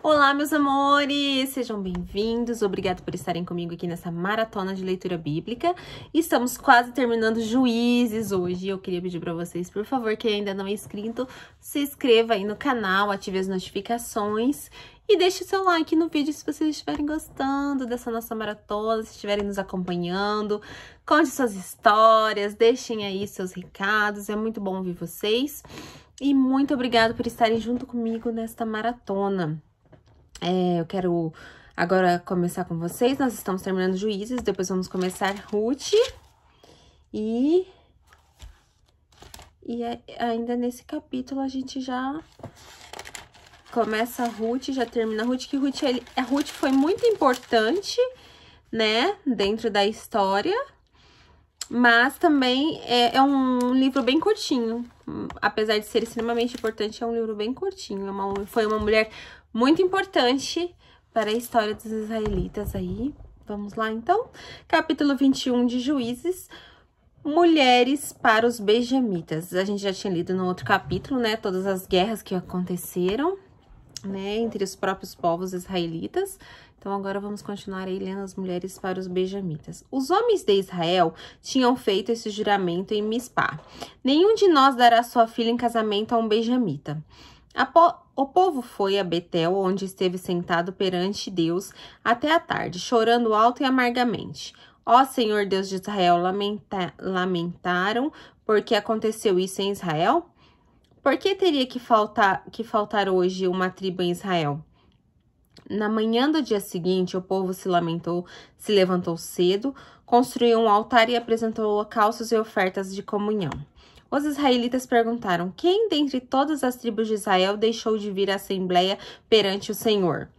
Olá, meus amores! Sejam bem-vindos. Obrigada por estarem comigo aqui nessa maratona de leitura bíblica. Estamos quase terminando Juízes hoje. Eu queria pedir para vocês, por favor, quem ainda não é inscrito, se inscreva aí no canal, ative as notificações e deixe o seu like no vídeo se vocês estiverem gostando dessa nossa maratona, se estiverem nos acompanhando. Conte suas histórias, deixem aí seus recados, é muito bom ouvir vocês. E muito obrigada por estarem junto comigo nesta maratona. Eu quero agora começar com vocês. Nós estamos terminando Juízes, depois vamos começar Ruth. E ainda nesse capítulo a gente já começa Ruth, já termina Ruth, que Ruth foi muito importante, né, dentro da história. Mas também é um livro bem curtinho. Apesar de ser extremamente importante, é um livro bem curtinho. Foi uma mulher muito importante para a história dos israelitas aí. Vamos lá, então. Capítulo 21 de Juízes. Mulheres para os benjamitas. A gente já tinha lido no outro capítulo, né? Todas as guerras que aconteceram, né? Entre os próprios povos israelitas. Então, agora vamos continuar aí lendo as mulheres para os benjamitas. Os homens de Israel tinham feito esse juramento em Mispá. Nenhum de nós dará sua filha em casamento a um benjamita. O povo foi a Betel, onde esteve sentado perante Deus até a tarde, chorando alto e amargamente. Ó Senhor Deus de Israel, lamentaram porque aconteceu isso em Israel? Por que teria que faltar hoje uma tribo em Israel? Na manhã do dia seguinte, o povo se levantou cedo, construiu um altar e apresentou holocaustos e ofertas de comunhão. Os israelitas perguntaram: quem dentre todas as tribos de Israel deixou de vir à assembleia perante o Senhor?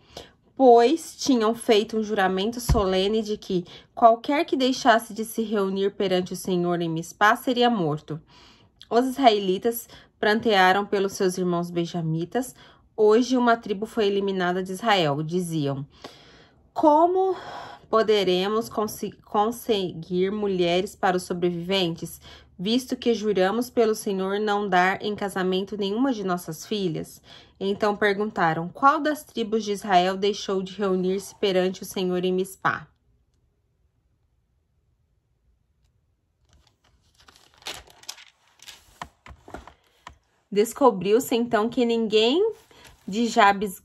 Pois tinham feito um juramento solene de que qualquer que deixasse de se reunir perante o Senhor em Mispá seria morto. Os israelitas prantearam pelos seus irmãos benjamitas. Hoje uma tribo foi eliminada de Israel, diziam. Como poderemos conseguir mulheres para os sobreviventes, visto que juramos pelo Senhor não dar em casamento nenhuma de nossas filhas? Então perguntaram: qual das tribos de Israel deixou de reunir-se perante o Senhor em Mispá? Descobriu-se então que ninguém de Jabes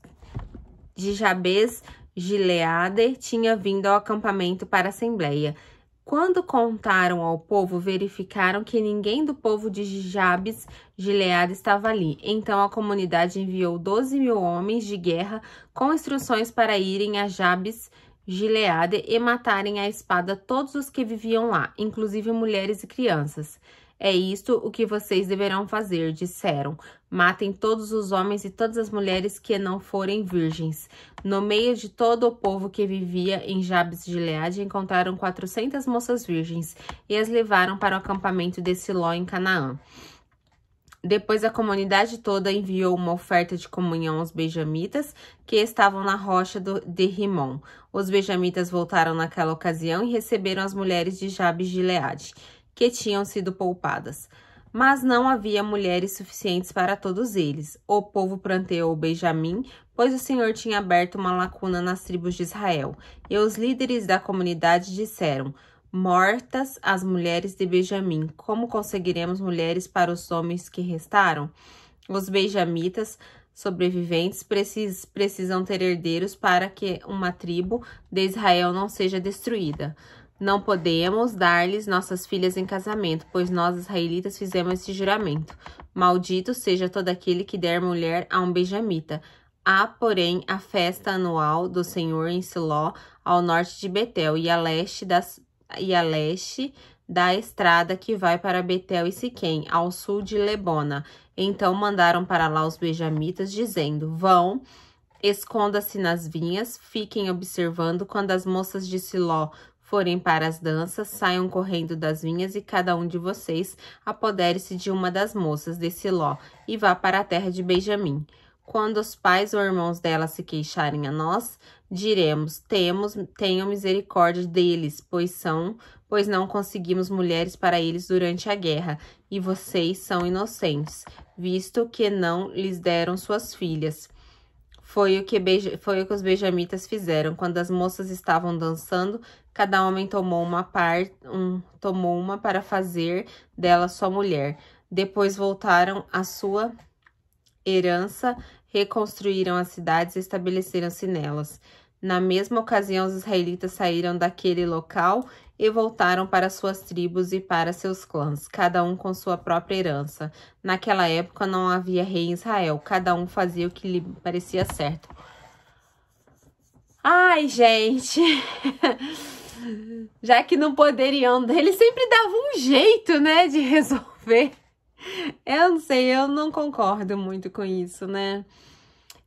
Gileade tinha vindo ao acampamento para a assembleia. Quando contaram ao povo, verificaram que ninguém do povo de Jabes Gileade estava ali. Então a comunidade enviou 12.000 homens de guerra com instruções para irem a Jabes Gileade e matarem à espada todos os que viviam lá, inclusive mulheres e crianças. É isto o que vocês deverão fazer, disseram. Matem todos os homens e todas as mulheres que não forem virgens. No meio de todo o povo que vivia em Jabes de Gileade, encontraram 400 moças virgens e as levaram para o acampamento de Siló em Canaã. Depois a comunidade toda enviou uma oferta de comunhão aos benjamitas que estavam na rocha de Rimon. Os benjamitas voltaram naquela ocasião e receberam as mulheres de Jabes de Gileade, que tinham sido poupadas. Mas não havia mulheres suficientes para todos eles. O povo pranteou Benjamim, pois o Senhor tinha aberto uma lacuna nas tribos de Israel. E os líderes da comunidade disseram: mortas as mulheres de Benjamim, como conseguiremos mulheres para os homens que restaram? Os benjamitas sobreviventes precisam ter herdeiros para que uma tribo de Israel não seja destruída. Não podemos dar-lhes nossas filhas em casamento, pois nós, israelitas, fizemos esse juramento. Maldito seja todo aquele que der mulher a um benjamita. Há, porém, a festa anual do Senhor em Siló, ao norte de Betel, e a leste da estrada que vai para Betel e Siquém, ao sul de Lebona. Então mandaram para lá os benjamitas, dizendo: vão, esconda-se nas vinhas, fiquem observando quando as moças de Siló forem para as danças, saiam correndo das vinhas e cada um de vocês apodere-se de uma das moças de Siló e vá para a terra de Benjamim. Quando os pais ou irmãos dela se queixarem a nós, diremos: tenham misericórdia deles, pois não conseguimos mulheres para eles durante a guerra, e vocês são inocentes, visto que não lhes deram suas filhas. Foi o que os benjamitas fizeram. Quando as moças estavam dançando, cada homem tomou uma para fazer dela sua mulher. Depois voltaram à sua herança, reconstruíram as cidades e estabeleceram-se nelas. Na mesma ocasião, os israelitas saíram daquele local e voltaram para suas tribos e para seus clãs, cada um com sua própria herança. Naquela época não havia rei em Israel, cada um fazia o que lhe parecia certo. Ai, gente, já que não poderiam, eles sempre davam um jeito, né, de resolver. Eu não sei, eu não concordo muito com isso, né?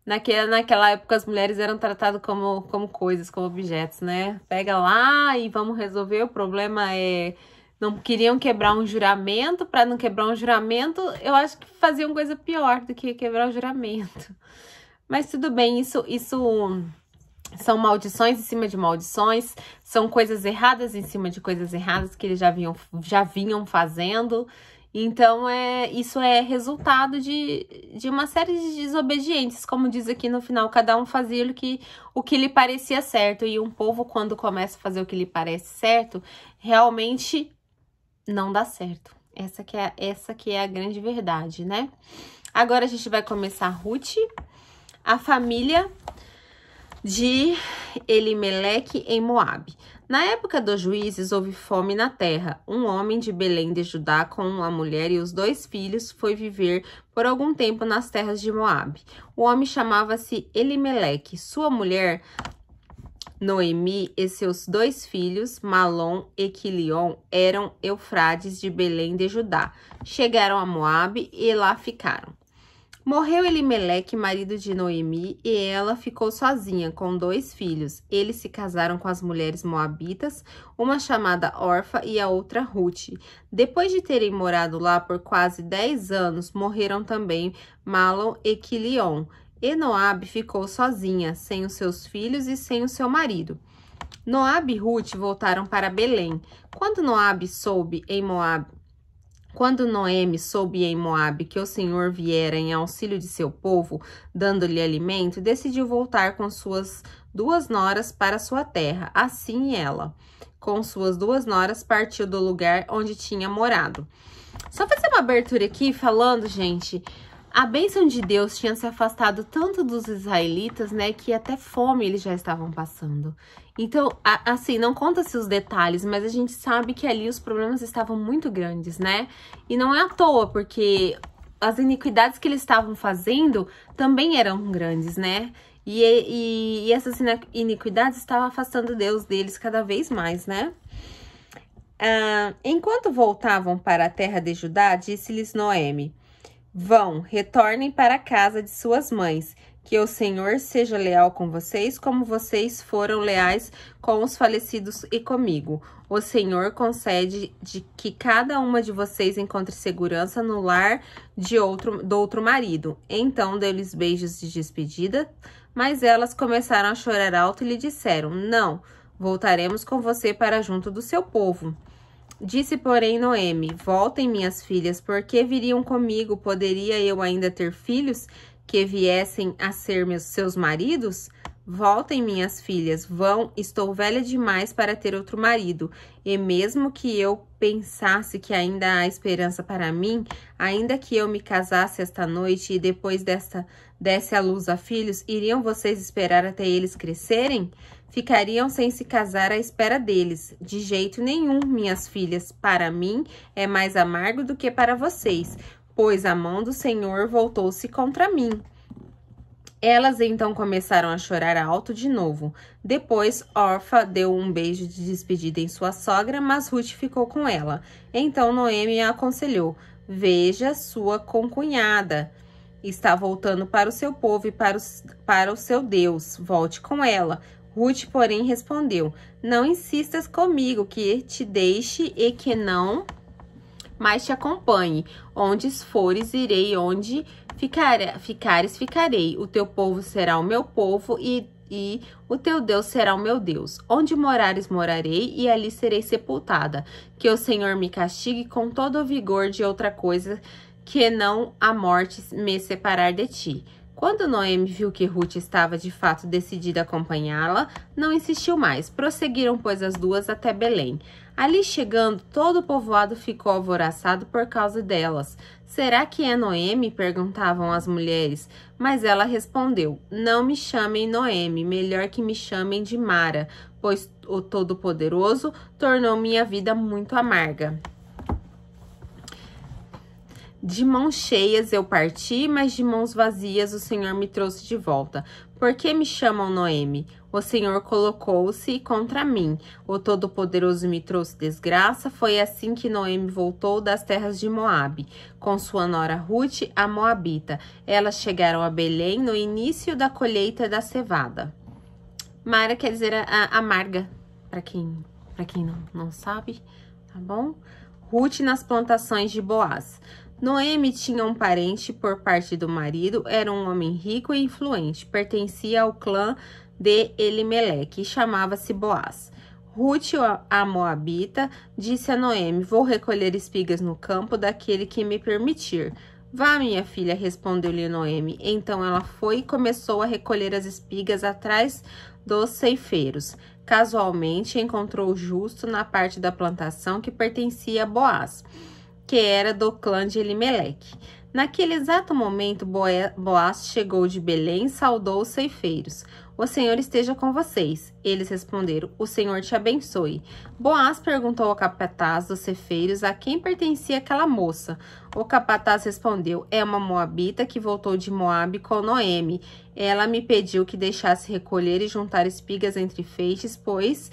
Naquela época, as mulheres eram tratadas como coisas, como objetos, né? Pega lá e vamos resolver. O problema é... Não queriam quebrar um juramento. Para não quebrar um juramento, eu acho que faziam coisa pior do que quebrar o juramento. Mas tudo bem, isso são maldições em cima de maldições. São coisas erradas em cima de coisas erradas que eles já vinham fazendo. Então, isso é resultado de uma série de desobediências. Como diz aqui no final, cada um fazia o que lhe parecia certo. E um povo, quando começa a fazer o que lhe parece certo, realmente não dá certo. Essa que é a grande verdade, né? Agora a gente vai começar Ruth, a família de Elimeleque em Moabe. Na época dos juízes, houve fome na terra. Um homem de Belém de Judá, com uma mulher e os 2 filhos, foi viver por algum tempo nas terras de Moabe. O homem chamava-se Elimeleque. Sua mulher, Noemi, e seus 2 filhos, Malom e Quilion, eram Eufrades de Belém de Judá. Chegaram a Moabe e lá ficaram. Morreu Elimeleque, marido de Noemi, e ela ficou sozinha, com 2 filhos. Eles se casaram com as mulheres moabitas, uma chamada Orfa e a outra Ruth. Depois de terem morado lá por quase 10 anos, morreram também Malom e Quilion. E Noabe ficou sozinha, sem os seus filhos e sem o seu marido. Noabe e Ruth voltaram para Belém. Quando Noemi soube em Moabe que o Senhor viera em auxílio de seu povo, dando-lhe alimento, decidiu voltar com suas 2 noras para sua terra. Assim ela, com suas 2 noras, partiu do lugar onde tinha morado. Só fazer uma abertura aqui falando, gente, a bênção de Deus tinha se afastado tanto dos israelitas, né, que até fome eles já estavam passando. Então, assim, não conta-se os detalhes, mas a gente sabe que ali os problemas estavam muito grandes, né? E não é à toa, porque as iniquidades que eles estavam fazendo também eram grandes, né? E essas iniquidades estavam afastando Deus deles cada vez mais, né? Enquanto voltavam para a terra de Judá, disse-lhes Noemi: Vão, retornem para a casa de suas mães. Que o Senhor seja leal com vocês, como vocês foram leais com os falecidos e comigo. O Senhor concede que cada uma de vocês encontre segurança no lar do outro marido. Então deu-lhes beijos de despedida, mas elas começaram a chorar alto e lhe disseram: Não, voltaremos com você para junto do seu povo. Disse, porém, Noemi: Voltem, minhas filhas, porque viriam comigo? Poderia eu ainda ter filhos que viessem a ser seus maridos? Voltem, minhas filhas, vão, estou velha demais para ter outro marido. E mesmo que eu pensasse que ainda há esperança para mim, ainda que eu me casasse esta noite e depois desse à luz a filhos, iriam vocês esperar até eles crescerem? Ficariam sem se casar à espera deles. De jeito nenhum, minhas filhas, para mim é mais amargo do que para vocês, pois a mão do Senhor voltou-se contra mim. Elas então começaram a chorar alto de novo. Depois, Orfa deu um beijo de despedida em sua sogra, mas Ruth ficou com ela. Então Noemi a aconselhou: Veja, sua concunhada está voltando para o seu povo e para o seu Deus. Volte com ela. Ruth, porém, respondeu: Não insistas comigo que te deixe e que não mais te acompanhe. Onde fores, irei, onde ficares, ficarei. O teu povo será o meu povo e o teu Deus será o meu Deus. Onde morares, morarei, e ali serei sepultada. Que o Senhor me castigue com todo o vigor de outra coisa, que não a morte me separar de ti. Quando Noemi viu que Ruth estava de fato decidida a acompanhá-la, não insistiu mais. Prosseguiram, pois, as duas até Belém. Ali chegando, todo o povoado ficou alvoroçado por causa delas. Será que é Noemi? Perguntavam as mulheres. Mas ela respondeu: Não me chamem Noemi, melhor que me chamem de Mara, pois o Todo-Poderoso tornou minha vida muito amarga. De mãos cheias eu parti, mas de mãos vazias o Senhor me trouxe de volta. Por que me chamam Noemi? O Senhor colocou-se contra mim. O Todo-Poderoso me trouxe desgraça. Foi assim que Noemi voltou das terras de Moabe, com sua nora Ruth, a Moabita. Elas chegaram a Belém no início da colheita da cevada. Mara quer dizer amarga, para quem não sabe, tá bom? Ruth nas plantações de Boaz. Noemi tinha um parente por parte do marido, era um homem rico e influente, pertencia ao clã de Elimeleque e chamava-se Boaz. Ruth, a Moabita, disse a Noemi: Vou recolher espigas no campo daquele que me permitir. Vá, minha filha, respondeu-lhe Noemi. Então ela foi e começou a recolher as espigas atrás dos ceifeiros. Casualmente encontrou justo na parte da plantação que pertencia a Boaz, que era do clã de Elimeleque. Naquele exato momento, Boaz chegou de Belém e saudou os ceifeiros. O Senhor esteja com vocês. Eles responderam: O Senhor te abençoe. Boaz perguntou ao capataz dos ceifeiros a quem pertencia aquela moça. O capataz respondeu: É uma moabita que voltou de Moabe com Noemi. Ela me pediu que deixasse recolher e juntar espigas entre feixes, pois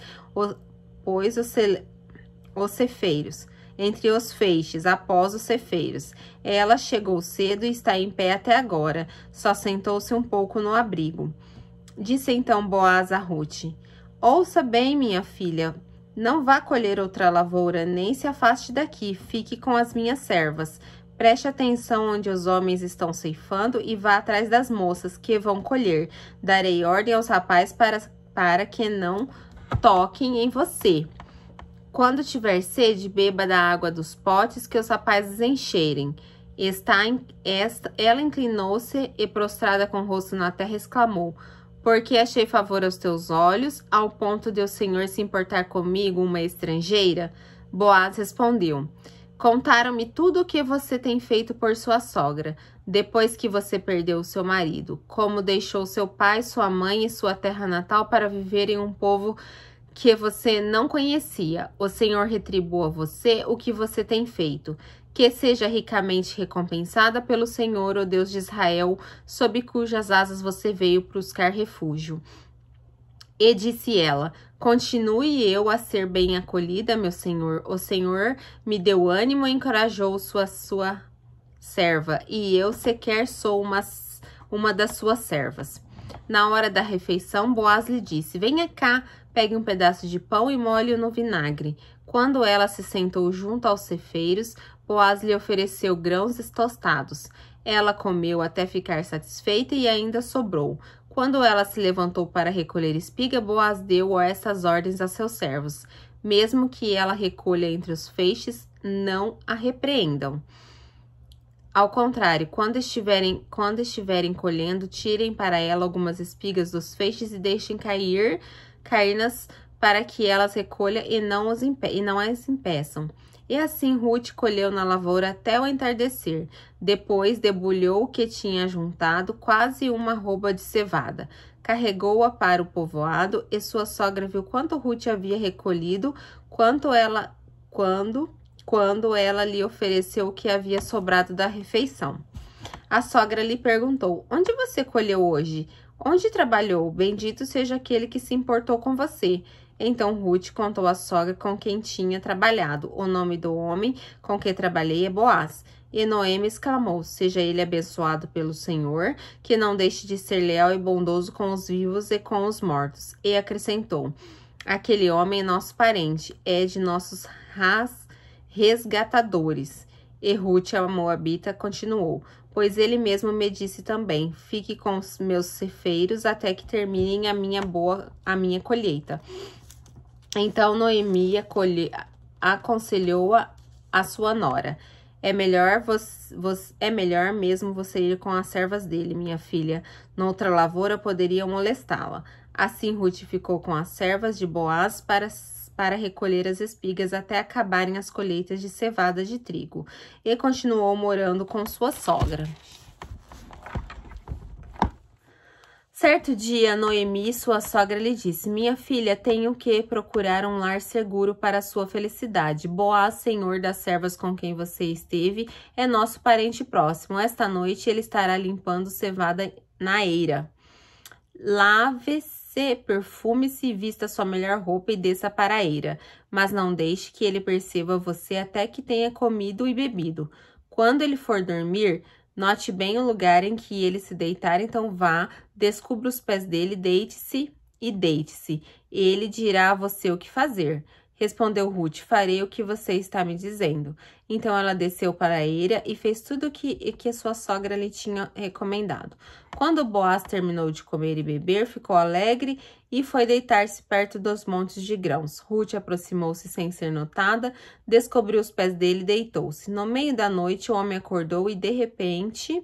os ceifeiros. Entre os feixes, após os ceifeiros. Ela chegou cedo e está em pé até agora. Só sentou-se um pouco no abrigo. Disse então Boaz a Ruth: Ouça bem, minha filha. Não vá colher outra lavoura, nem se afaste daqui. Fique com as minhas servas. Preste atenção onde os homens estão ceifando e vá atrás das moças que vão colher. Darei ordem aos rapazes para que não toquem em você. Quando tiver sede, beba da água dos potes que os rapazes encherem. Ela inclinou-se e, prostrada com o rosto na terra, exclamou: Porque achei favor aos teus olhos, ao ponto de o Senhor se importar comigo, uma estrangeira? Boaz respondeu: Contaram-me tudo o que você tem feito por sua sogra, depois que você perdeu o seu marido, como deixou seu pai, sua mãe e sua terra natal para viver em um povo que você não conhecia. O Senhor retribua a você o que você tem feito. Que seja ricamente recompensada pelo Senhor, o Deus de Israel, sob cujas asas você veio buscar refúgio. E disse ela: Continue eu a ser bem acolhida, meu senhor. O Senhor me deu ânimo e encorajou sua serva, e eu sequer sou uma das suas servas. Na hora da refeição, Boaz lhe disse: Venha cá, pegue um pedaço de pão e molhe-o no vinagre. Quando ela se sentou junto aos ceifeiros, Boaz lhe ofereceu grãos tostados. Ela comeu até ficar satisfeita e ainda sobrou. Quando ela se levantou para recolher espiga, Boaz deu estas ordens a seus servos: Mesmo que ela recolha entre os feixes, não a repreendam. Ao contrário, quando estiverem colhendo, tirem para ela algumas espigas dos feixes e deixem cair-nas para que elas recolha e não as impeçam. E assim Ruth colheu na lavoura até o entardecer. Depois debulhou o que tinha juntado, quase uma arroba de cevada. Carregou-a para o povoado, e sua sogra viu quanto Ruth havia recolhido, quando ela lhe ofereceu o que havia sobrado da refeição. A sogra lhe perguntou: Onde você colheu hoje? Onde trabalhou? Bendito seja aquele que se importou com você. Então Ruth contou à sogra com quem tinha trabalhado. O nome do homem com que trabalhei é Boaz. E Noemi exclamou: Seja ele abençoado pelo Senhor, que não deixe de ser leal e bondoso com os vivos e com os mortos. E acrescentou: Aquele homem é nosso parente, é de nossos resgatadores. E Ruth, a Moabita, continuou: Pois ele mesmo me disse também: Fique com os meus ceifeiros até que terminem a minha colheita. Então Noemi aconselhou a sua nora: É melhor mesmo você ir com as servas dele, minha filha. Noutra lavoura poderiam molestá-la. Assim, Ruth ficou com as servas de Boaz para recolher as espigas até acabarem as colheitas de cevada de trigo. E continuou morando com sua sogra. Certo dia, Noemi, sua sogra, lhe disse: Minha filha, tenho que procurar um lar seguro para a sua felicidade. Boaz, senhor das servas com quem você esteve, é nosso parente próximo. Esta noite ele estará limpando cevada na eira. Lave-se, perfume-se, vista sua melhor roupa e desça para a eira. Mas não deixe que ele perceba você até que tenha comido e bebido. Quando ele for dormir, note bem o lugar em que ele se deitar, então vá, descubra os pés dele, deite-se e deite-se. Ele dirá a você o que fazer. Respondeu Ruth: farei o que você está me dizendo. Então ela desceu para a eira e fez tudo o que sua sogra lhe tinha recomendado. Quando Boaz terminou de comer e beber, ficou alegre e foi deitar-se perto dos montes de grãos. Ruth aproximou-se sem ser notada, descobriu os pés dele e deitou-se. No meio da noite, o homem acordou e, de repente,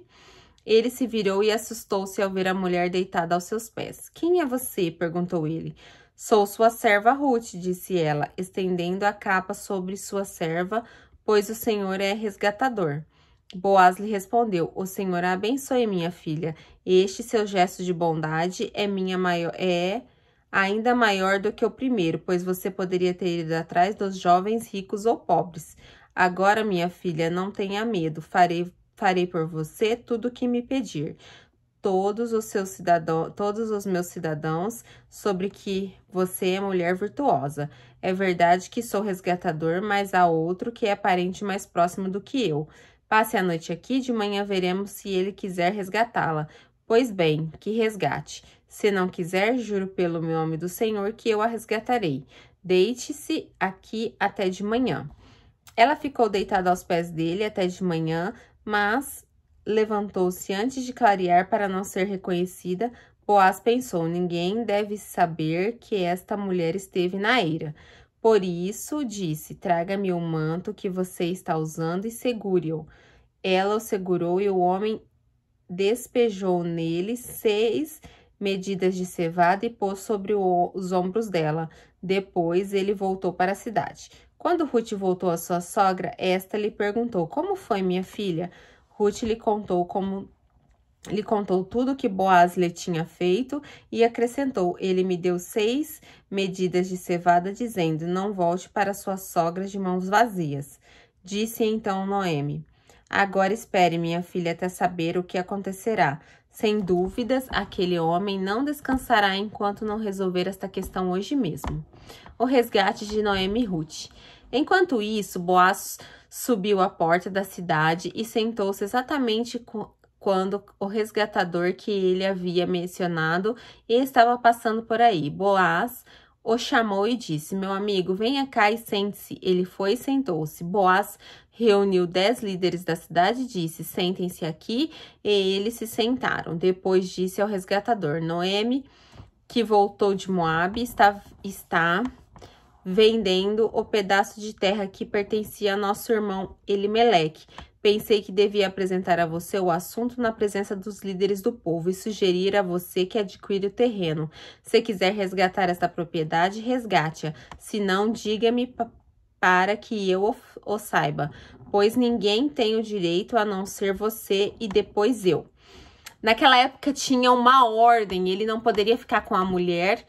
ele se virou e assustou-se ao ver a mulher deitada aos seus pés. — Quem é você? — perguntou ele. — Sou sua serva Ruth, disse ela, estendendo a capa sobre sua serva, pois o Senhor é resgatador. Boaz lhe respondeu: O Senhor a abençoe, minha filha. Este seu gesto de bondade é ainda maior do que o primeiro, pois você poderia ter ido atrás dos jovens ricos ou pobres. Agora, minha filha, não tenha medo. Farei por você tudo o que me pedir. Todos os meus cidadãos, sobre que você é mulher virtuosa. É verdade que sou resgatador, mas há outro que é parente mais próximo do que eu. Passe a noite aqui, de manhã veremos se ele quiser resgatá-la. Pois bem, que resgate. Se não quiser, juro pelo nome do Senhor que eu a resgatarei. Deite-se aqui até de manhã. Ela ficou deitada aos pés dele até de manhã, mas levantou-se antes de clarear para não ser reconhecida. Boaz pensou: ninguém deve saber que esta mulher esteve na eira. Por isso, disse: traga-me o manto que você está usando e segure-o. Ela o segurou e o homem despejou nele 6 medidas de cevada e pôs sobre os ombros dela. Depois, ele voltou para a cidade. Quando Ruth voltou à sua sogra, esta lhe perguntou: como foi, minha filha? Ruth lhe contou tudo que Boaz lhe tinha feito e acrescentou: ele me deu 6 medidas de cevada, dizendo: não volte para sua sogra de mãos vazias. Disse então Noemi: agora espere, minha filha, até saber o que acontecerá. Sem dúvidas, aquele homem não descansará enquanto não resolver esta questão hoje mesmo. O resgate de Noemi e Ruth. Enquanto isso, Boaz subiu à porta da cidade e sentou-se exatamente quando o resgatador que ele havia mencionado estava passando por aí. Boaz o chamou e disse: meu amigo, venha cá e sente-se. Ele foi e sentou-se. Boaz reuniu 10 líderes da cidade e disse: sentem-se aqui, e eles se sentaram. Depois disse ao resgatador: Noemi, que voltou de Moabe, está vendendo o pedaço de terra que pertencia a nosso irmão Elimeleque. Pensei que devia apresentar a você o assunto na presença dos líderes do povo e sugerir a você que adquire o terreno. Se quiser resgatar esta propriedade, resgate-a. Se não, diga-me para que eu o saiba, pois ninguém tem o direito a não ser você e depois eu. Naquela época tinha uma ordem, ele não poderia ficar com a mulher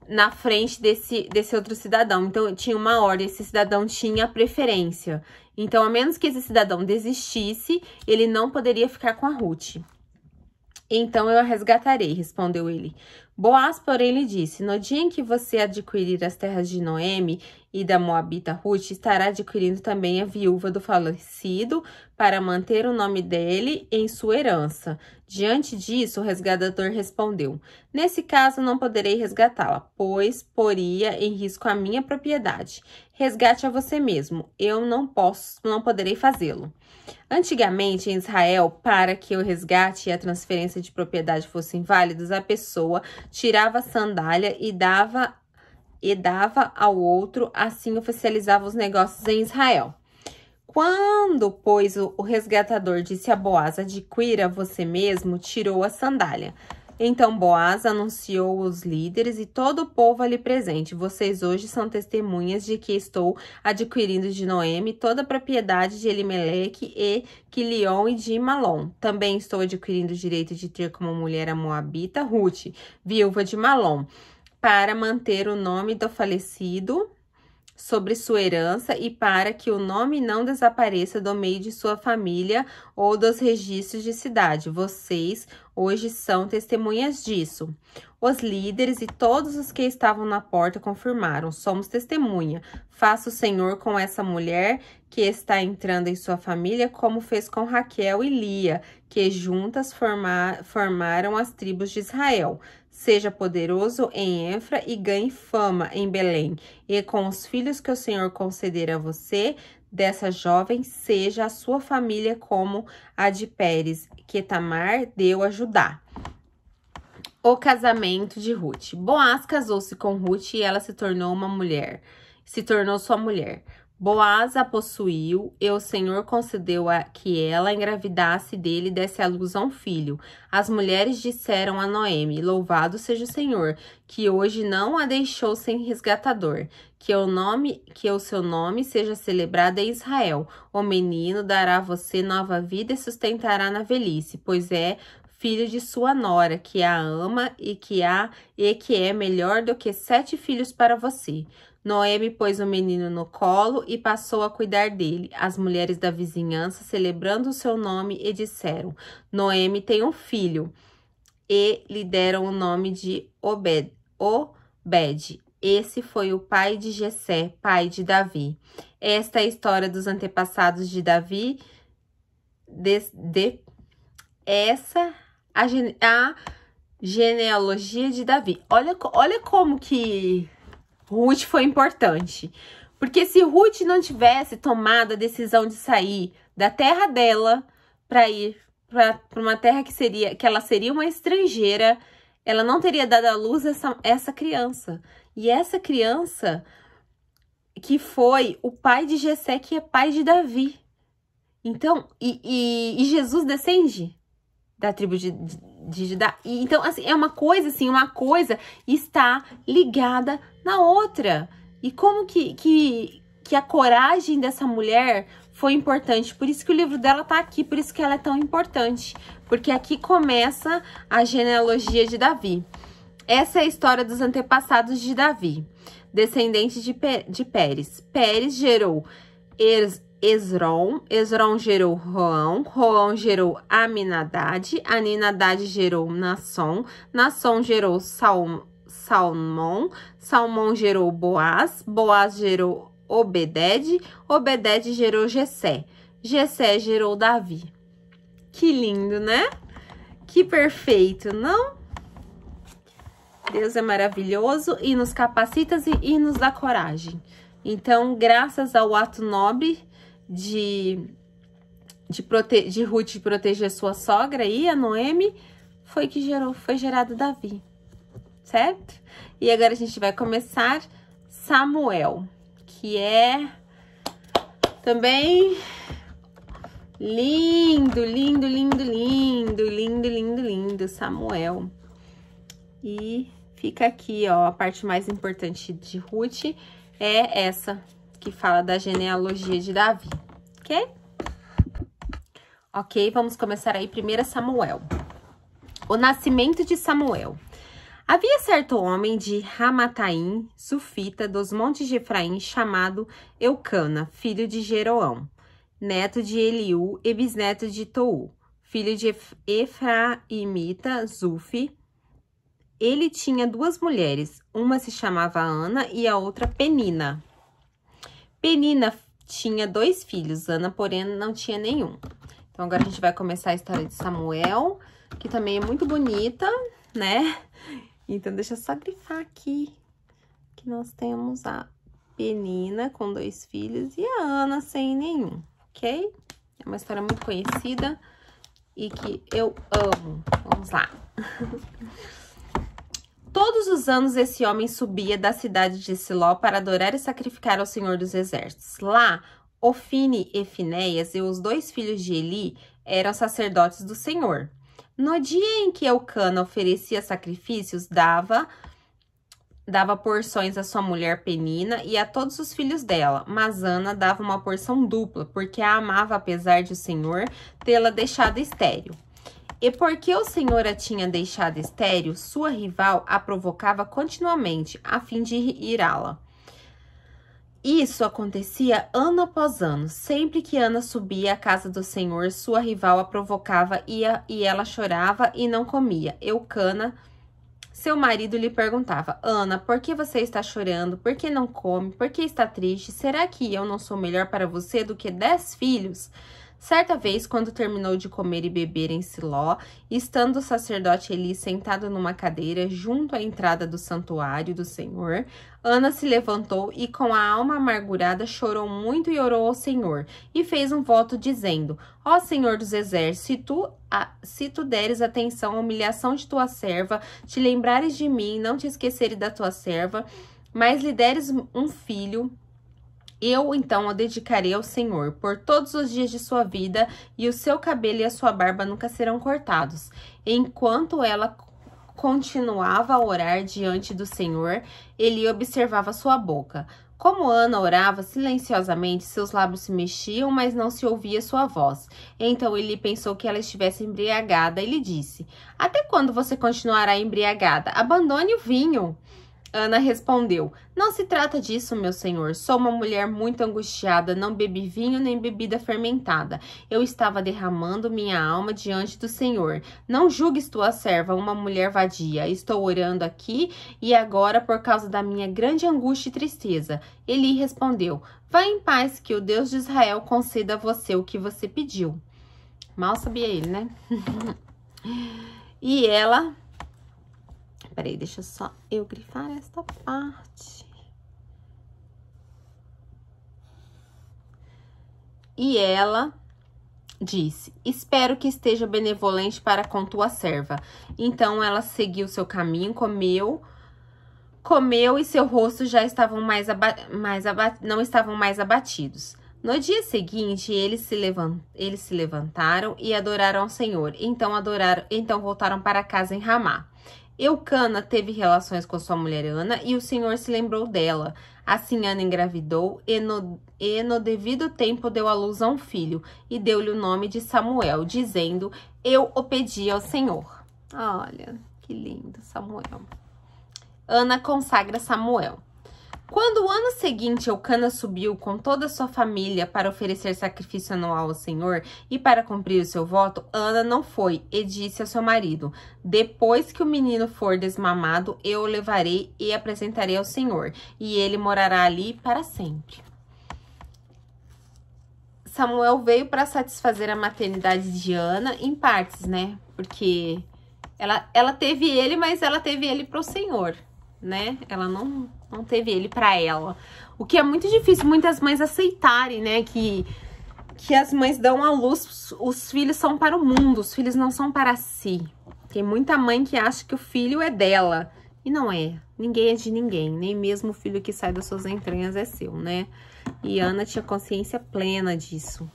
na frente desse outro cidadão. Então, tinha uma ordem, esse cidadão tinha preferência. Então, a menos que esse cidadão desistisse, ele não poderia ficar com a Ruth. Então, eu a resgatarei, respondeu ele. Boaz, porém, lhe disse: no dia em que você adquirir as terras de Noemi e da Moabita Ruth, estará adquirindo também a viúva do falecido para manter o nome dele em sua herança. Diante disso, o resgatador respondeu: nesse caso, não poderei resgatá-la, pois poria em risco a minha propriedade. Resgate a você mesmo, eu não poderei fazê-lo. Antigamente, em Israel, para que o resgate e a transferência de propriedade fossem válidos, a pessoa tirava a sandália e dava ao outro, assim oficializava os negócios em Israel. Quando, pois, o resgatador disse a Boaz, adquira você mesmo, tirou a sandália. Então Boaz anunciou os líderes e todo o povo ali presente. Vocês hoje são testemunhas de que estou adquirindo de Noemi toda a propriedade de Elimeleque e Quilion e de Malom. Também estou adquirindo o direito de ter como mulher a moabita Rute, viúva de Malom, para manter o nome do falecido sobre sua herança e para que o nome não desapareça do meio de sua família ou dos registros de cidade. Vocês hoje são testemunhas disso. Os líderes e todos os que estavam na porta confirmaram: somos testemunha. Faça o Senhor com essa mulher que está entrando em sua família, como fez com Raquel e Lia, que juntas formaram as tribos de Israel. Seja poderoso em Efra e ganhe fama em Belém. E com os filhos que o Senhor conceder a você, dessa jovem, seja a sua família como a de Pérez, que Tamar deu a Judá. O casamento de Rute. Boaz casou-se com Rute e ela se tornou sua mulher. Boaz a possuiu e o Senhor concedeu que ela engravidasse dele e desse à luz a um filho. As mulheres disseram a Noemi: louvado seja o Senhor, que hoje não a deixou sem resgatador. Que o seu nome seja celebrado em Israel. O menino dará a você nova vida e sustentará na velhice, pois é filho de sua nora, que a ama e que é melhor do que 7 filhos para você. Noemi pôs o menino no colo e passou a cuidar dele. As mulheres da vizinhança, celebrando o seu nome, e disseram: Noemi tem um filho. E lhe deram o nome de Obed. Esse foi o pai de Jessé, pai de Davi. Esta é a história dos antepassados de Davi. A genealogia de Davi. Olha como que Ruth foi importante. Porque se Ruth não tivesse tomado a decisão de sair da terra dela para ir para uma terra que ela seria uma estrangeira, ela não teria dado à luz essa criança. E essa criança que foi o pai de Jessé, que é pai de Davi. Então, e Jesus descende da tribo de Judá. Então, assim, é uma coisa assim, uma coisa está ligada na outra. E como que a coragem dessa mulher foi importante. Por isso que o livro dela tá aqui, por isso que ela é tão importante. Porque aqui começa a genealogia de Davi. Essa é a história dos antepassados de Davi, descendente de Pérez. Pérez gerou Esrom gerou Roão gerou Aminadade gerou Nasson gerou Salmão gerou Boaz gerou Obed gerou Jessé gerou Davi. Que lindo, né? Que perfeito, não? Deus é maravilhoso e nos capacita e nos dá coragem. Então, graças ao ato nobre de Ruth proteger sua sogra e a Noemi, foi gerado Davi, certo? E agora a gente vai começar Samuel, que é também lindo, Samuel. E fica aqui, ó, a parte mais importante de Ruth é essa que fala da genealogia de Davi, ok? Ok, vamos começar aí 1 Samuel. O nascimento de Samuel. Havia certo homem de Ramataim, sufita, dos montes de Efraim, chamado Eucana, filho de Jeroão, neto de Eliú e bisneto de Tou, filho de Efraimita, Zufi. Ele tinha 2 mulheres, uma se chamava Ana e a outra Penina. Penina tinha 2 filhos, Ana, porém, não tinha nenhum. Então, agora a gente vai começar a história de Samuel, que também é muito bonita, né? Então, deixa eu só grifar aqui que nós temos a Penina com 2 filhos e a Ana sem nenhum, ok? É uma história muito conhecida e que eu amo. Vamos lá. Todos os anos esse homem subia da cidade de Siló para adorar e sacrificar ao Senhor dos Exércitos. Lá, Ofni e Finéias e os 2 filhos de Eli eram sacerdotes do Senhor. No dia em que Eucana oferecia sacrifícios, dava porções à sua mulher Penina e a todos os filhos dela, mas Ana dava uma porção dupla, porque a amava apesar de o Senhor tê-la deixado estéril. E porque o Senhor a tinha deixado estéril, sua rival a provocava continuamente, a fim de irá-la. Isso acontecia ano após ano. Sempre que Ana subia à casa do Senhor, sua rival a provocava e ela chorava e não comia. Eucana, seu marido, lhe perguntava: Ana, por que você está chorando? Por que não come? Por que está triste? Será que eu não sou melhor para você do que 10 filhos? Certa vez, quando terminou de comer e beber em Siló, estando o sacerdote Eli sentado numa cadeira junto à entrada do santuário do Senhor, Ana se levantou e com a alma amargurada chorou muito e orou ao Senhor, e fez um voto dizendo: Ó Senhor dos exércitos, se tu deres atenção à humilhação de tua serva, te lembrares de mim, não te esqueceres da tua serva, mas lhe deres um filho, eu, então, o dedicarei ao Senhor por todos os dias de sua vida, e o seu cabelo e a sua barba nunca serão cortados. Enquanto ela continuava a orar diante do Senhor, ele observava sua boca. Como Ana orava silenciosamente, seus lábios se mexiam, mas não se ouvia sua voz. Então ele pensou que ela estivesse embriagada e lhe disse: Até quando você continuará embriagada? Abandone o vinho. Ana respondeu: Não se trata disso, meu senhor. Sou uma mulher muito angustiada, não bebi vinho nem bebida fermentada. Eu estava derramando minha alma diante do Senhor. Não julgues tua serva, uma mulher vadia. Estou orando aqui e agora por causa da minha grande angústia e tristeza. Eli respondeu: Vá em paz, que o Deus de Israel conceda a você o que você pediu. Mal sabia ele, né? E ela... Peraí, deixa só eu grifar esta parte. E ela disse: Espero que esteja benevolente para com tua serva. Então ela seguiu seu caminho, comeu e seu rosto já estavam não estavam mais abatidos. No dia seguinte, eles se levantaram e adoraram ao Senhor. Então voltaram para casa em Ramá. Eucana teve relações com sua mulher Ana e o Senhor se lembrou dela. Assim Ana engravidou e no devido tempo deu à luz a um filho e deu-lhe o nome de Samuel, dizendo: Eu o pedi ao Senhor. Olha, que lindo, Samuel. Ana consagra Samuel. Quando o ano seguinte Eucana subiu com toda a sua família para oferecer sacrifício anual ao Senhor e para cumprir o seu voto, Ana não foi e disse ao seu marido: Depois que o menino for desmamado, eu o levarei e apresentarei ao Senhor, e ele morará ali para sempre. Samuel veio para satisfazer a maternidade de Ana em partes, né? Porque ela teve ele, mas ela teve ele para o Senhor, né? Ela não teve ele para ela. O que é muito difícil muitas mães aceitarem, né? Que as mães dão à luz, os filhos são para o mundo, os filhos não são para si. Tem muita mãe que acha que o filho é dela. E não é. Ninguém é de ninguém. Nem mesmo o filho que sai das suas entranhas é seu, né? E Ana tinha consciência plena disso.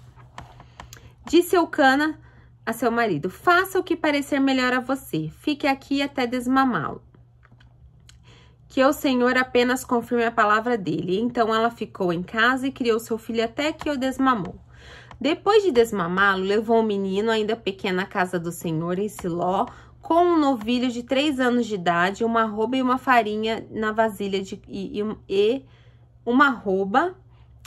Disse Eucana a seu marido: Faça o que parecer melhor a você. Fique aqui até desmamá-lo. Que o Senhor apenas confirme a palavra dele. Então ela ficou em casa e criou seu filho até que o desmamou. Depois de desmamá-lo, levou o menino, ainda pequeno, à casa do Senhor em Siló, com um novilho de 3 anos de idade, uma arroba e uma farinha na vasilha uma arroba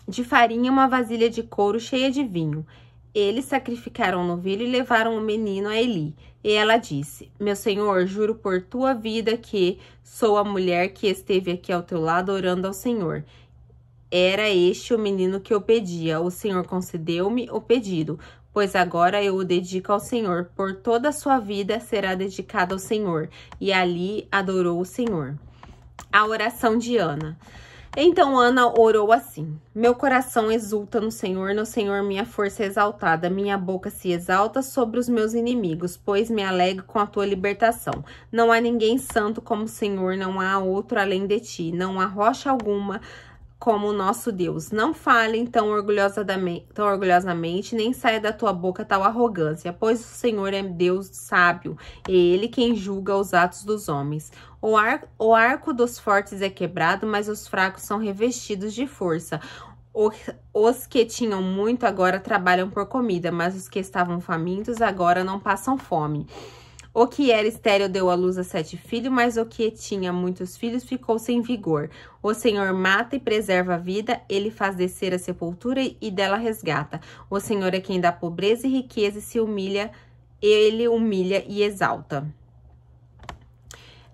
de farinha e uma vasilha de couro cheia de vinho. Eles sacrificaram o novilho e levaram o menino a Eli. E ela disse: Meu senhor, juro por tua vida que sou a mulher que esteve aqui ao teu lado orando ao Senhor. Era este o menino que eu pedia. O Senhor concedeu-me o pedido, pois agora eu o dedico ao Senhor. Por toda a sua vida será dedicado ao Senhor. E ali adorou o Senhor. A oração de Ana. Então Ana orou assim: Meu coração exulta no Senhor minha força é exaltada, minha boca se exalta sobre os meus inimigos, pois me alegro com a tua libertação. Não há ninguém santo como o Senhor, não há outro além de ti, não há rocha alguma como o nosso Deus. Não falem tão orgulhosamente, nem saia da tua boca tal arrogância, pois o Senhor é Deus sábio, é Ele quem julga os atos dos homens. O arco dos fortes é quebrado, mas os fracos são revestidos de força. Os que tinham muito agora trabalham por comida, mas os que estavam famintos agora não passam fome. O que era estéril deu à luz a 7 filhos, mas o que tinha muitos filhos ficou sem vigor. O Senhor mata e preserva a vida, Ele faz descer a sepultura e dela resgata. O Senhor é quem dá pobreza e riqueza e se humilha, Ele humilha e exalta.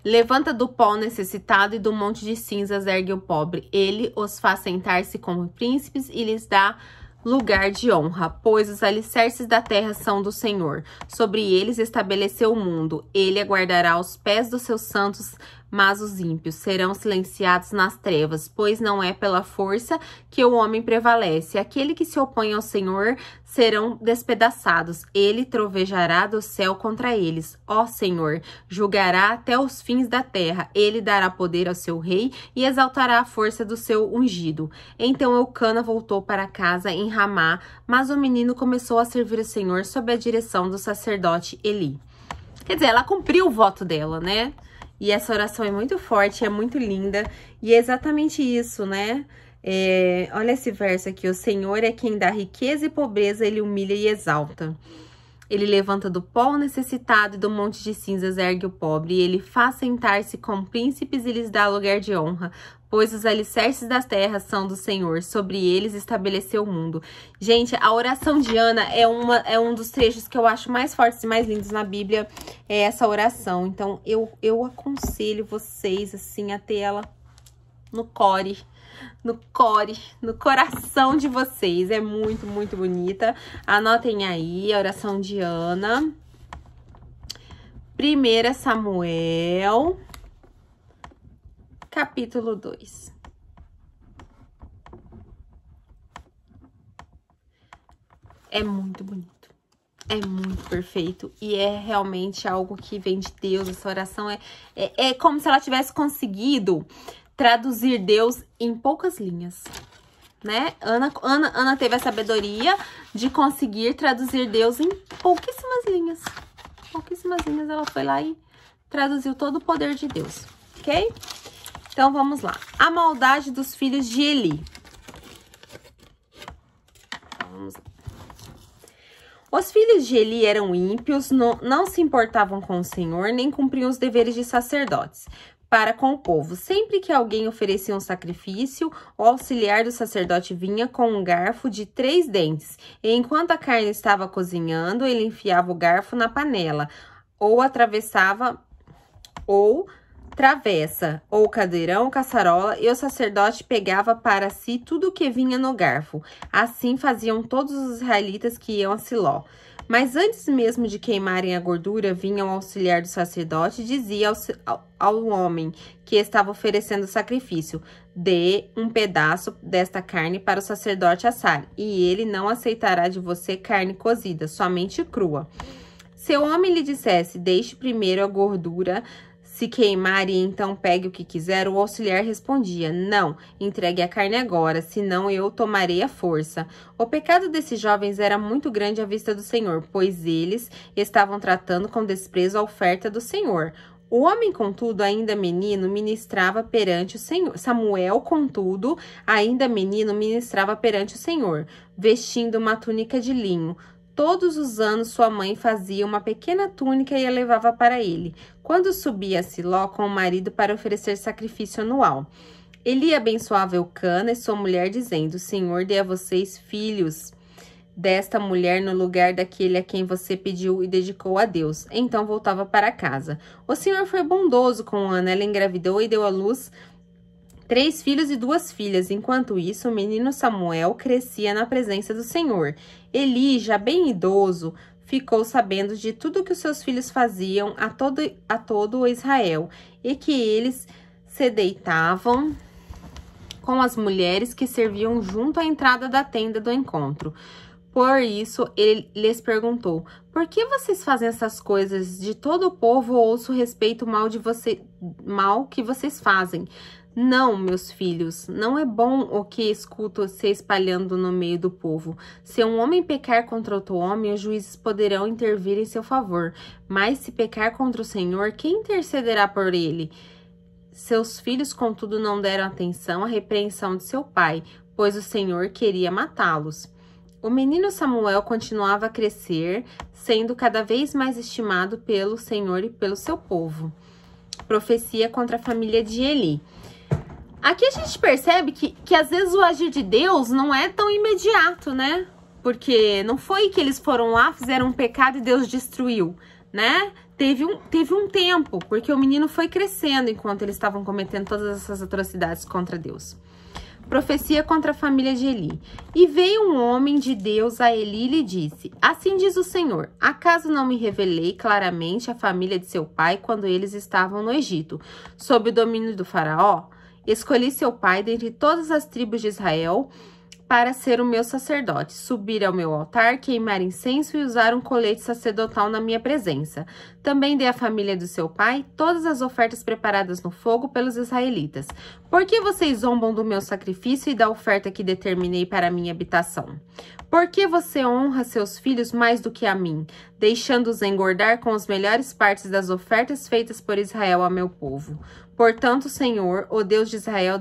Levanta do pó necessitado e do monte de cinzas ergue o pobre. Ele os faz sentar-se como príncipes e lhes dá lugar de honra, pois os alicerces da terra são do Senhor. Sobre eles estabeleceu o mundo. Ele aguardará os pés dos seus santos, mas os ímpios serão silenciados nas trevas, pois não é pela força que o homem prevalece. Aquele que se opõe ao Senhor serão despedaçados. Ele trovejará do céu contra eles. Ó Senhor, julgará até os fins da terra. Ele dará poder ao seu rei e exaltará a força do seu ungido. Então Eucana voltou para casa em Ramá, mas o menino começou a servir o Senhor sob a direção do sacerdote Eli. Quer dizer, ela cumpriu o voto dela, né? E essa oração é muito forte, é muito linda. E é exatamente isso, né? Olha esse verso aqui. O Senhor é quem dá riqueza e pobreza, Ele humilha e exalta. Ele levanta do pó o necessitado e do monte de cinzas ergue o pobre. E Ele faz sentar-se com príncipes e lhes dá lugar de honra. Pois os alicerces das terras são do Senhor. Sobre eles estabeleceu o mundo. Gente, a oração de Ana é um dos trechos que eu acho mais fortes e mais lindos na Bíblia. É essa oração. Então, eu aconselho vocês, assim, a ter ela no coração de vocês. É muito, muito bonita. Anotem aí a oração de Ana. 1 Samuel, capítulo 2. É muito bonito. É muito perfeito. E é realmente algo que vem de Deus. Essa oração é como se ela tivesse conseguido traduzir Deus em poucas linhas, né? Ana teve a sabedoria de conseguir traduzir Deus em pouquíssimas linhas. Pouquíssimas linhas, ela foi lá e traduziu todo o poder de Deus, ok? Então, vamos lá. A maldade dos filhos de Eli. Vamos lá. Os filhos de Eli eram ímpios, não se importavam com o Senhor, nem cumpriam os deveres de sacerdotes para com o povo. Sempre que alguém oferecia um sacrifício, o auxiliar do sacerdote vinha com um garfo de 3 dentes. E enquanto a carne estava cozinhando, ele enfiava o garfo na panela, ou atravessa, ou cadeirão, caçarola, e o sacerdote pegava para si tudo o que vinha no garfo. Assim faziam todos os israelitas que iam a Siló. Mas antes mesmo de queimarem a gordura, vinha o auxiliar do sacerdote e dizia ao homem que estava oferecendo o sacrifício: dê um pedaço desta carne para o sacerdote assar, e ele não aceitará de você carne cozida, somente crua. Se o homem lhe dissesse: deixe primeiro a gordura se queimar e então pegue o que quiser, o auxiliar respondia: não, entregue a carne agora, senão eu tomarei a força. O pecado desses jovens era muito grande à vista do Senhor, pois eles estavam tratando com desprezo a oferta do Senhor. O homem, contudo, ainda menino, ministrava perante o Senhor. Samuel, contudo, ainda menino, ministrava perante o Senhor, vestindo uma túnica de linho. Todos os anos sua mãe fazia uma pequena túnica e a levava para ele, quando subia a Siló com o marido para oferecer sacrifício anual. Eli abençoava Eucana e sua mulher, dizendo: Senhor, dê a vocês filhos desta mulher no lugar daquele a quem você pediu e dedicou a Deus. Então voltava para casa. O Senhor foi bondoso com Ana, ela engravidou e deu à luz 3 filhos e 2 filhas. Enquanto isso, o menino Samuel crescia na presença do Senhor. Eli, já bem idoso, ficou sabendo de tudo que os seus filhos faziam a todo o Israel, e que eles se deitavam com as mulheres que serviam junto à entrada da tenda do encontro. Por isso, ele lhes perguntou: por que vocês fazem essas coisas? De todo o povo ouço respeito mal que vocês fazem. Não, meus filhos, não é bom o que escuto se espalhando no meio do povo. Se um homem pecar contra outro homem, os juízes poderão intervir em seu favor. Mas se pecar contra o Senhor, quem intercederá por ele? Seus filhos, contudo, não deram atenção à repreensão de seu pai, pois o Senhor queria matá-los. O menino Samuel continuava a crescer, sendo cada vez mais estimado pelo Senhor e pelo seu povo. Profecia contra a família de Eli. Aqui a gente percebe que às vezes o agir de Deus não é tão imediato, né? Porque não foi que eles foram lá, fizeram um pecado e Deus destruiu, né? Teve um tempo, porque o menino foi crescendo enquanto eles estavam cometendo todas essas atrocidades contra Deus. Profecia contra a família de Eli. E veio um homem de Deus a Eli e lhe disse: Assim diz o Senhor, acaso não me revelei claramente a família de seu pai quando eles estavam no Egito, sob o domínio do faraó? Escolhi seu pai dentre todas as tribos de Israel para ser o meu sacerdote, subir ao meu altar, queimar incenso e usar um colete sacerdotal na minha presença. Também dei à família do seu pai todas as ofertas preparadas no fogo pelos israelitas. Por que vocês zombam do meu sacrifício e da oferta que determinei para a minha habitação? Por que você honra seus filhos mais do que a mim, deixando-os engordar com as melhores partes das ofertas feitas por Israel a meu povo? Portanto, o Senhor, o Deus de Israel,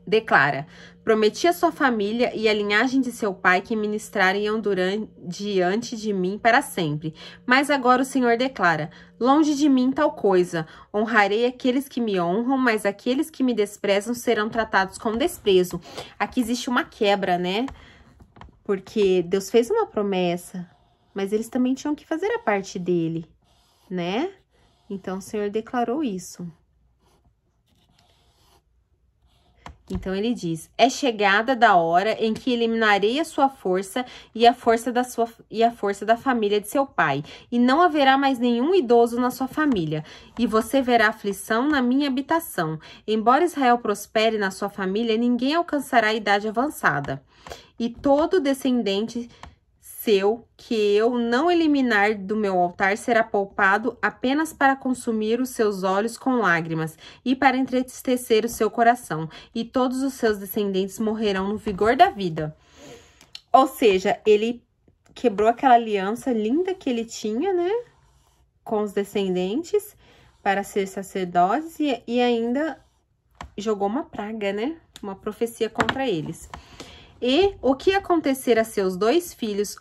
declara: prometi a sua família e a linhagem de seu pai que ministrariam diante de mim para sempre. Mas agora o Senhor declara: longe de mim tal coisa. Honrarei aqueles que me honram, mas aqueles que me desprezam serão tratados com desprezo. Aqui existe uma quebra, né? Porque Deus fez uma promessa, mas eles também tinham que fazer a parte dele, né? Então, o Senhor declarou isso. Então, ele diz: é chegada da hora em que eliminarei a sua força e a força da família de seu pai, e não haverá mais nenhum idoso na sua família, e você verá aflição na minha habitação. Embora Israel prospere na sua família, ninguém alcançará a idade avançada. E todo descendente seu que eu não eliminar do meu altar será poupado apenas para consumir os seus olhos com lágrimas e para entristecer o seu coração, e todos os seus descendentes morrerão no vigor da vida. Ou seja, ele quebrou aquela aliança linda que ele tinha, né, com os descendentes para ser sacerdotes e ainda jogou uma praga, né, uma profecia contra eles. E o que acontecer a seus dois filhos,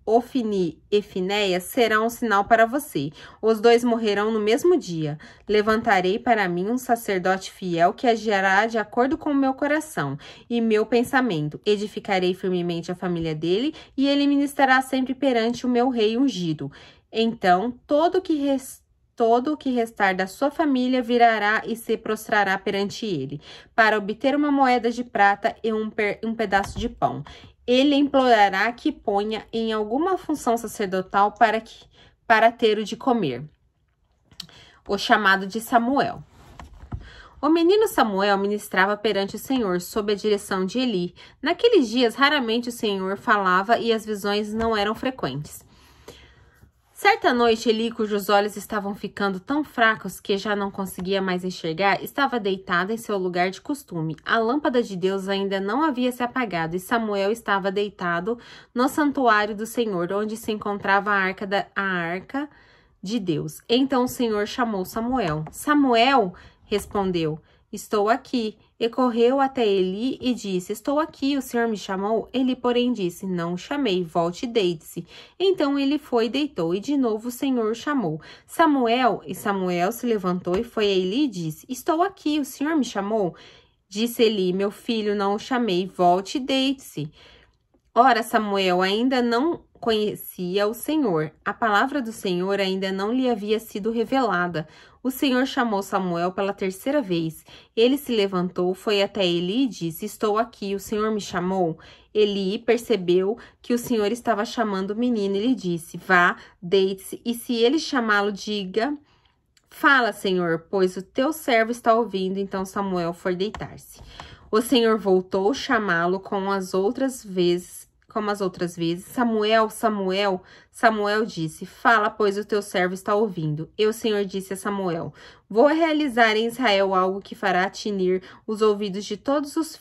Ofni e Finéias, será um sinal para você. Os dois morrerão no mesmo dia. Levantarei para mim um sacerdote fiel que agirá de acordo com o meu coração e meu pensamento. Edificarei firmemente a família dele e ele ministrará sempre perante o meu rei ungido. Então, todo o que restar da sua família virará e se prostrará perante ele, para obter uma moeda de prata e um pedaço de pão. Ele implorará que ponha em alguma função sacerdotal para ter o de comer. O chamado de Samuel. O menino Samuel ministrava perante o Senhor, sob a direção de Eli. Naqueles dias, raramente o Senhor falava e as visões não eram frequentes. Certa noite, Eli, cujos olhos estavam ficando tão fracos que já não conseguia mais enxergar, estava deitado em seu lugar de costume. A lâmpada de Deus ainda não havia se apagado e Samuel estava deitado no santuário do Senhor, onde se encontrava a arca de Deus. Então o Senhor chamou Samuel. Samuel, respondeu, estou aqui. E correu até Eli e disse, estou aqui, o Senhor me chamou? Ele, porém, disse, não o chamei, volte e deite-se. Então ele foi e deitou, e de novo o Senhor o chamou. Samuel, e Samuel se levantou e foi a Eli e disse, estou aqui, o Senhor me chamou? Disse Eli, meu filho, não o chamei, volte e deite-se. Ora, Samuel ainda não conhecia o Senhor. A palavra do Senhor ainda não lhe havia sido revelada. O Senhor chamou Samuel pela terceira vez. Ele se levantou, foi até Eli e disse, estou aqui, o Senhor me chamou? Eli percebeu que o Senhor estava chamando o menino e lhe disse, vá, deite-se, e se ele chamá-lo, diga, fala, Senhor, pois o teu servo está ouvindo. Então Samuel foi deitar-se. O Senhor voltou a chamá-lo como as outras vezes. Samuel, Samuel, Samuel disse, fala, pois o teu servo está ouvindo. E o Senhor disse a Samuel, vou realizar em Israel algo que fará tinir os ouvidos de todos os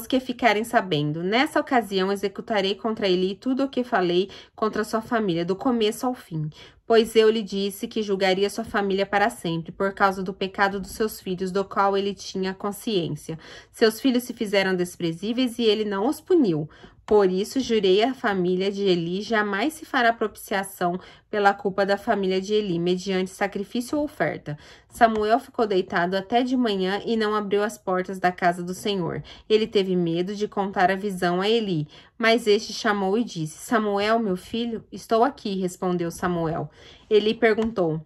que ficarem sabendo. Nessa ocasião, executarei contra ele tudo o que falei contra sua família, do começo ao fim. Pois eu lhe disse que julgaria sua família para sempre, por causa do pecado dos seus filhos, do qual ele tinha consciência. Seus filhos se fizeram desprezíveis e ele não os puniu. Por isso, jurei à família de Eli, jamais se fará propiciação pela culpa da família de Eli, mediante sacrifício ou oferta. Samuel ficou deitado até de manhã e não abriu as portas da casa do Senhor. Ele teve medo de contar a visão a Eli, mas este chamou e disse, Samuel, meu filho? Estou aqui, respondeu Samuel. Eli perguntou,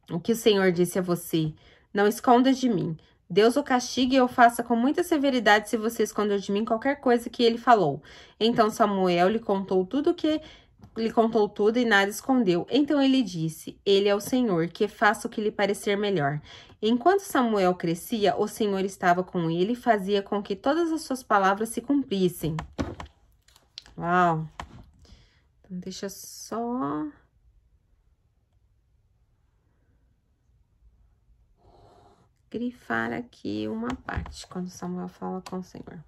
o que o Senhor disse a você? Não escondas de mim. Deus o castigue e eu faça com muita severidade se você esconder de mim qualquer coisa que ele falou. Então Samuel lhe contou tudo e nada escondeu. Então ele disse, ele é o Senhor, que faça o que lhe parecer melhor. Enquanto Samuel crescia, o Senhor estava com ele e fazia com que todas as suas palavras se cumprissem. Uau! Então deixa só... grifar aqui uma parte, quando Samuel fala com o Senhor.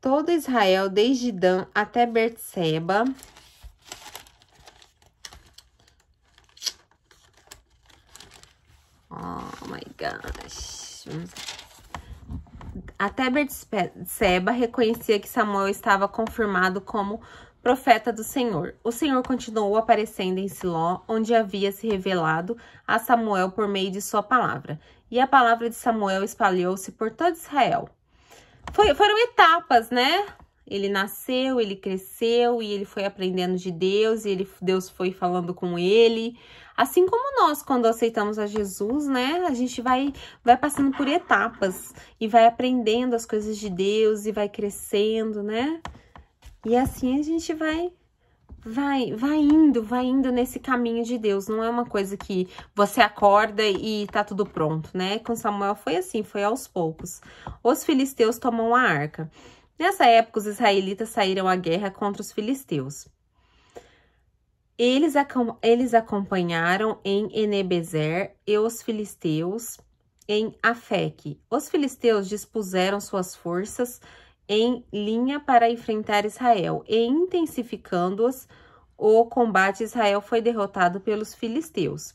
Todo Israel, desde Dan até Berseba, oh my gosh, até Berseba reconhecia que Samuel estava confirmado como profeta do Senhor. O Senhor continuou aparecendo em Siló, onde havia se revelado a Samuel por meio de sua palavra. E a palavra de Samuel espalhou-se por todo Israel. Foram etapas, né? Ele nasceu, ele cresceu e ele foi aprendendo de Deus, e Deus foi falando com ele. Assim como nós, quando aceitamos a Jesus, né? A gente vai passando por etapas e vai aprendendo as coisas de Deus e vai crescendo, né? E assim a gente vai indo nesse caminho de Deus. Não é uma coisa que você acorda e tá tudo pronto, né? Com Samuel foi assim, foi aos poucos. Os filisteus tomam a arca. Nessa época, os israelitas saíram à guerra contra os filisteus. Eles acompanharam em Enebezer e os filisteus em Afeque. Os filisteus dispuseram suas forças em linha para enfrentar Israel, e intensificando-os, o combate, Israel foi derrotado pelos filisteus,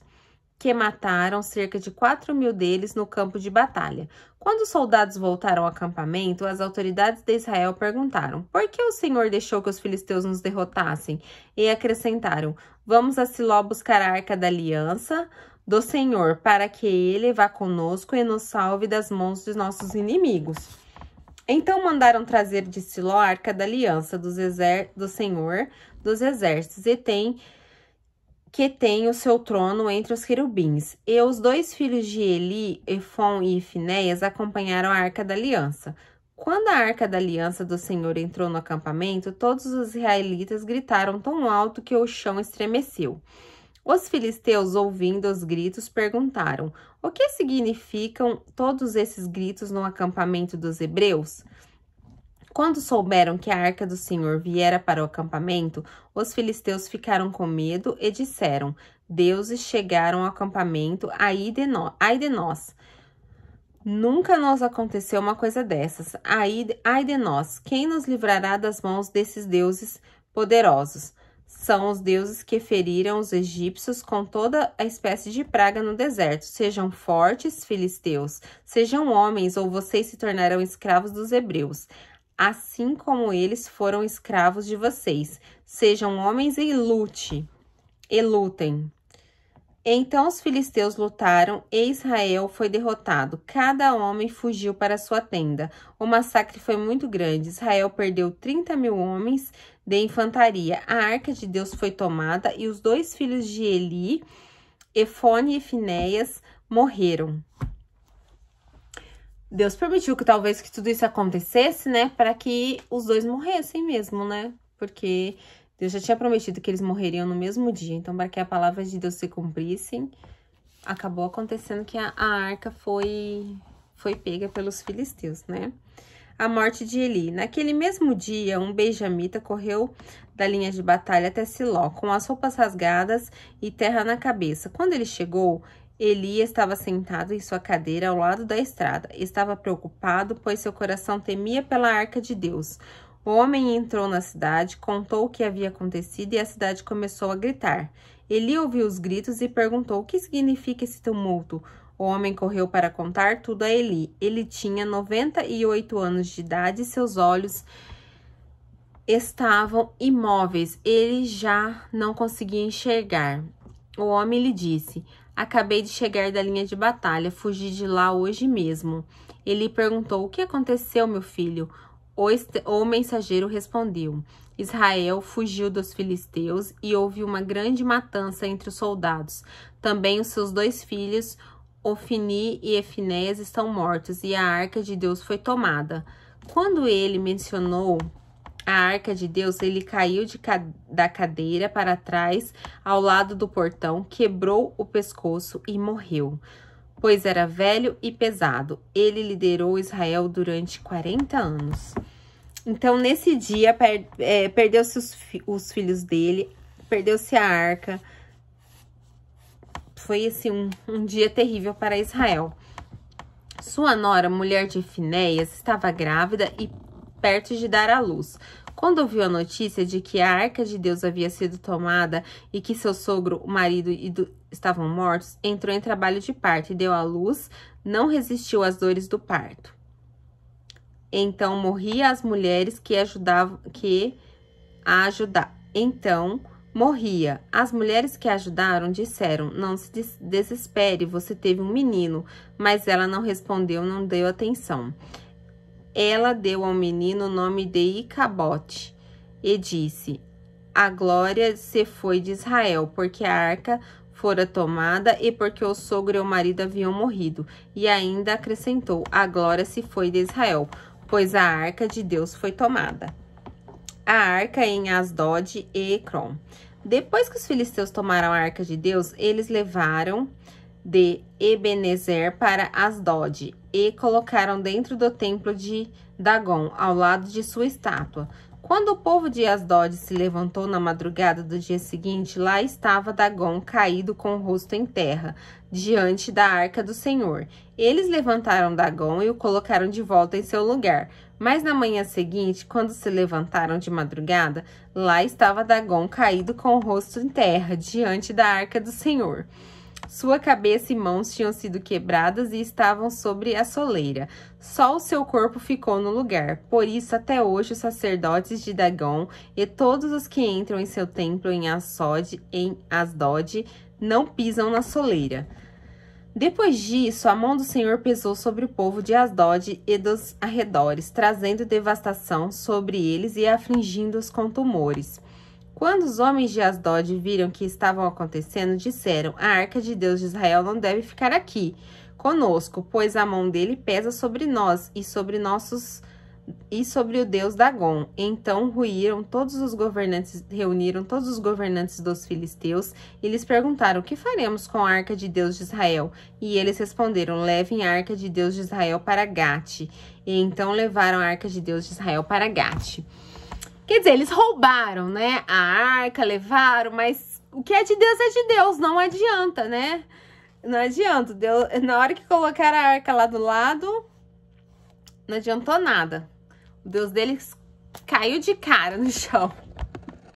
que mataram cerca de 4.000 deles no campo de batalha. Quando os soldados voltaram ao acampamento, as autoridades de Israel perguntaram, por que o Senhor deixou que os filisteus nos derrotassem? E acrescentaram, vamos a Siló buscar a arca da aliança do Senhor, para que ele vá conosco e nos salve das mãos dos nossos inimigos. Então mandaram trazer de Siló a arca da aliança do Senhor dos exércitos, que tem o seu trono entre os querubins. E os 2 filhos de Eli, Efon e Finéias, acompanharam a arca da aliança. Quando a arca da aliança do Senhor entrou no acampamento, todos os israelitas gritaram tão alto que o chão estremeceu. Os filisteus, ouvindo os gritos, perguntaram, o que significam todos esses gritos no acampamento dos hebreus? Quando souberam que a arca do Senhor viera para o acampamento, os filisteus ficaram com medo e disseram, deuses chegaram ao acampamento, ai de nós. Nunca nos aconteceu uma coisa dessas. Ai de nós, quem nos livrará das mãos desses deuses poderosos? São os deuses que feriram os egípcios com toda a espécie de praga no deserto. Sejam fortes, filisteus, sejam homens, ou vocês se tornarão escravos dos hebreus, assim como eles foram escravos de vocês. Sejam homens e lutem. Então os filisteus lutaram e Israel foi derrotado. Cada homem fugiu para sua tenda. O massacre foi muito grande. Israel perdeu 30.000 homens de infantaria. A arca de Deus foi tomada e os 2 filhos de Eli, Efone e Finéias, morreram. Deus permitiu que talvez que tudo isso acontecesse, né? Para que os 2 morressem mesmo, né? Porque Deus já tinha prometido que eles morreriam no mesmo dia. Então, para que a palavra de Deus se cumprissem, acabou acontecendo que a arca foi pega pelos filisteus, né? a morte de Eli. Naquele mesmo dia, um benjamita correu da linha de batalha até Siló, com as roupas rasgadas e terra na cabeça. Quando ele chegou, Eli estava sentado em sua cadeira ao lado da estrada. Estava preocupado, pois seu coração temia pela arca de Deus. O homem entrou na cidade, contou o que havia acontecido e a cidade começou a gritar. Eli ouviu os gritos e perguntou: o que significa esse tumulto? O homem correu para contar tudo a Eli. Ele tinha 98 anos de idade e seus olhos estavam imóveis. Ele já não conseguia enxergar. O homem lhe disse: acabei de chegar da linha de batalha, fugi de lá hoje mesmo. Ele perguntou: o que aconteceu, meu filho? O mensageiro respondeu: Israel fugiu dos filisteus e houve uma grande matança entre os soldados. Também os seus 2 filhos, Ofni e Efinéias, estão mortos e a arca de Deus foi tomada. Quando ele mencionou a arca de Deus, ele caiu da cadeira para trás, ao lado do portão, quebrou o pescoço e morreu, pois era velho e pesado. Ele liderou Israel durante 40 anos. Então, nesse dia, perdeu-se os filhos dele, perdeu-se a arca. Foi, assim, um dia terrível para Israel. Sua nora, mulher de Finéias, estava grávida e perto de dar à luz. Quando ouviu a notícia de que a arca de Deus havia sido tomada e que seu sogro, o marido estavam mortos, entrou em trabalho de parto e deu à luz, não resistiu às dores do parto. Então morria as mulheres que a ajudaram disseram: não se desespere, você teve um menino. Mas ela não respondeu, não deu atenção. Ela deu ao menino o nome de Icabote e disse: a glória se foi de Israel, porque a arca fora tomada e porque o sogro e o marido haviam morrido. E ainda acrescentou: a glória se foi de Israel, pois a arca de Deus foi tomada. A arca em Asdod e Ecrom. Depois que os filisteus tomaram a arca de Deus, eles levaram de Ebenezer para Asdod e colocaram dentro do templo de Dagon, ao lado de sua estátua. Quando o povo de Asdod se levantou na madrugada do dia seguinte, lá estava Dagon caído com o rosto em terra, diante da arca do Senhor. Eles levantaram Dagon e o colocaram de volta em seu lugar. Mas na manhã seguinte, quando se levantaram de madrugada, lá estava Dagon caído com o rosto em terra, diante da arca do Senhor. Sua cabeça e mãos tinham sido quebradas e estavam sobre a soleira. Só o seu corpo ficou no lugar. Por isso, até hoje, os sacerdotes de Dagon e todos os que entram em seu templo em Asdod não pisam na soleira. Depois disso, a mão do Senhor pesou sobre o povo de Asdod e dos arredores, trazendo devastação sobre eles e afligindo-os com tumores. Quando os homens de Asdod viram o que estava acontecendo, disseram: a arca de Deus de Israel não deve ficar aqui conosco, pois a mão dele pesa sobre nós e sobre o Deus Dagon. Então reuniram todos os governantes dos filisteus e lhes perguntaram: o que faremos com a arca de Deus de Israel? E eles responderam: levem a arca de Deus de Israel para Gate. E então levaram a arca de Deus de Israel para Gate. Quer dizer, eles roubaram, né? A arca, levaram, mas o que é de Deus, não adianta, né? Não adianta. Deus, na hora que colocaram a arca lá do lado, não adiantou nada. O Deus deles caiu de cara no chão.